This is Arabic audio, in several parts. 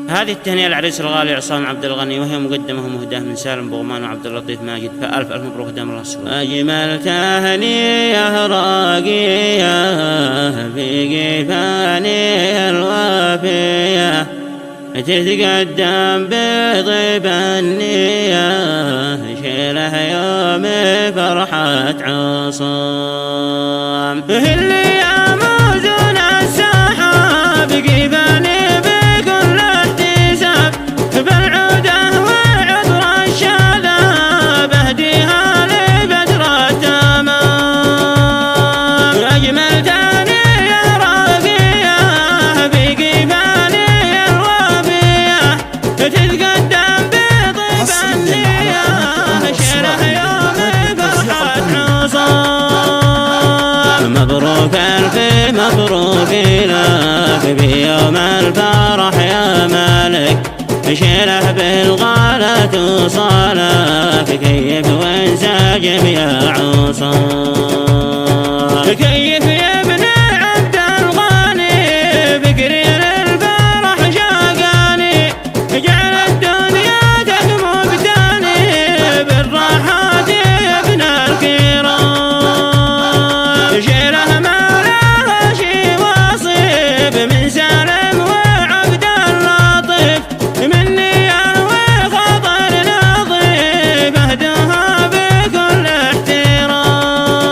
هذه التهنئة العريس الغالي عصام عبد الغني، وهي مقدمة ومهداة من سالم بغمان وعبد اللطيف ماجد، فألف ألف مبروك دام الله السلام. أجمل تهنئة راقية في قفاني الوافية، تتقدم بطيب النية، شيله يوم فرحة عصام. اللي يموزون السحاب قفاني بكل احتساب، بالعودة وعطر الشذاب اهديها لبدر التمام. أجمل تهنئة راقية في قفاني الوافية، تتقدم بطيب النية، شيله يوم فرحة عصام. مبروك ألف مبروك لك بيوم الفرح يا مالك، شيله بالغالة توصلك، كيف وانسجم يا عصام. كيف يا ابن عبد الغني، فكري للفرح شاقاني، جعل الدنيا تدمو بداني، بالراحات يا ابن الكرام. شيله ما لها شي واصف من سالم وعبد اللطيف، مني وخطر نظيف اهدها بكل احترام.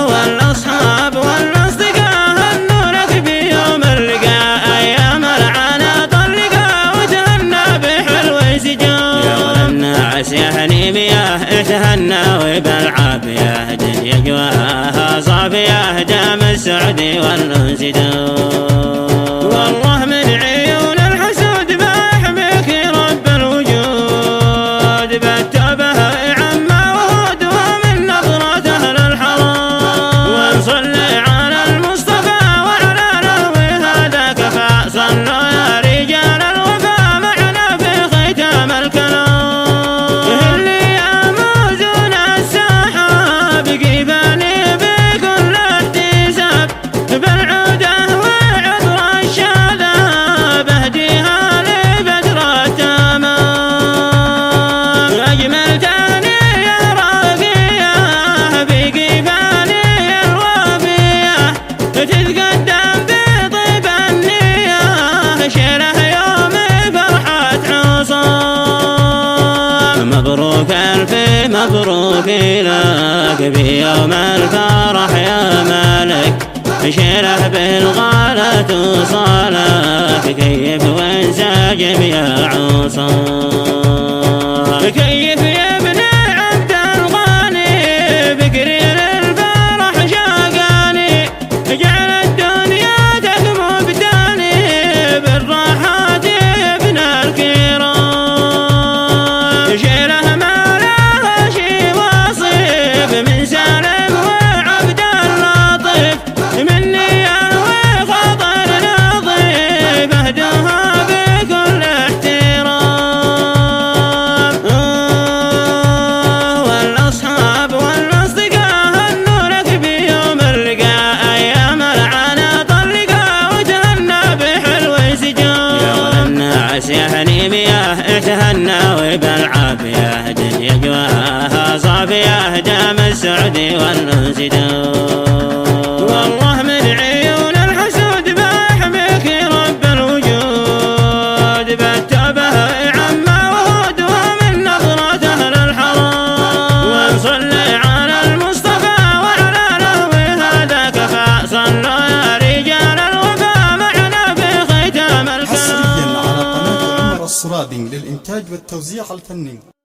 والاصحاب والاصدقاء هنوا لك بيوم اللقاء، ايام العنا طلقا وتهنى بحلو سجام. يا والناس يا حنيم يا تهنى وبالعافية، دنيا جواها صافية، دام السعد والأنس دوم. والله من عيون الحسود ما يحميك رب الوجود، بالتوبة عم وهود ومن نظرة أهل الحرام. ونصلي على المصطفى وعلى نحوه هذا كفى، صلوا يا رجال الوفا معنا في ختام الكلام. اللي يموزون السحاب قفاني بكل احتساب، بالعودة وعطر الشذاب اهديها لبدر التمام. أجمل تهنئة راقية في قفاني الوافية، تتقدم بطيب النية، شيله يوم فرحة عصام. مبروك ألف مبروك لك بيوم الفرح يا مالك، شيله بالغالة توصلك، كيف وانسجم يا عصام. كيف يا ابن عبد الغني، فكري للفرح شاقاني، جعل الدنيا تدمو بداني، بالراحات يا ابن الكرام. شيله ما لها شي واصف من سالم وعبد اللطيف، مني وخطر نظيف اهدها بكل احترام. والاصحاب والاصدقاء هنوا لك بيوم اللقاء، ايام العنا طلقا وتهنى بحلو سجام. يا والناس يا حنيم يا تهنى وبالعافية، دنيا جواها صافية، دام السعد والأنس دوم. والله من عيون الحسود ما يحميك رب الوجود، بالتوبة عم وهود ومن نظرة أهل الحرام. ونصلي على المصطفى وعلى نحوه هذا كفى، صلوا يا رجال الوفا معنا في ختام الكلام. حصريا على قناة عمر الصرادي للإنتاج والتوزيع الفني.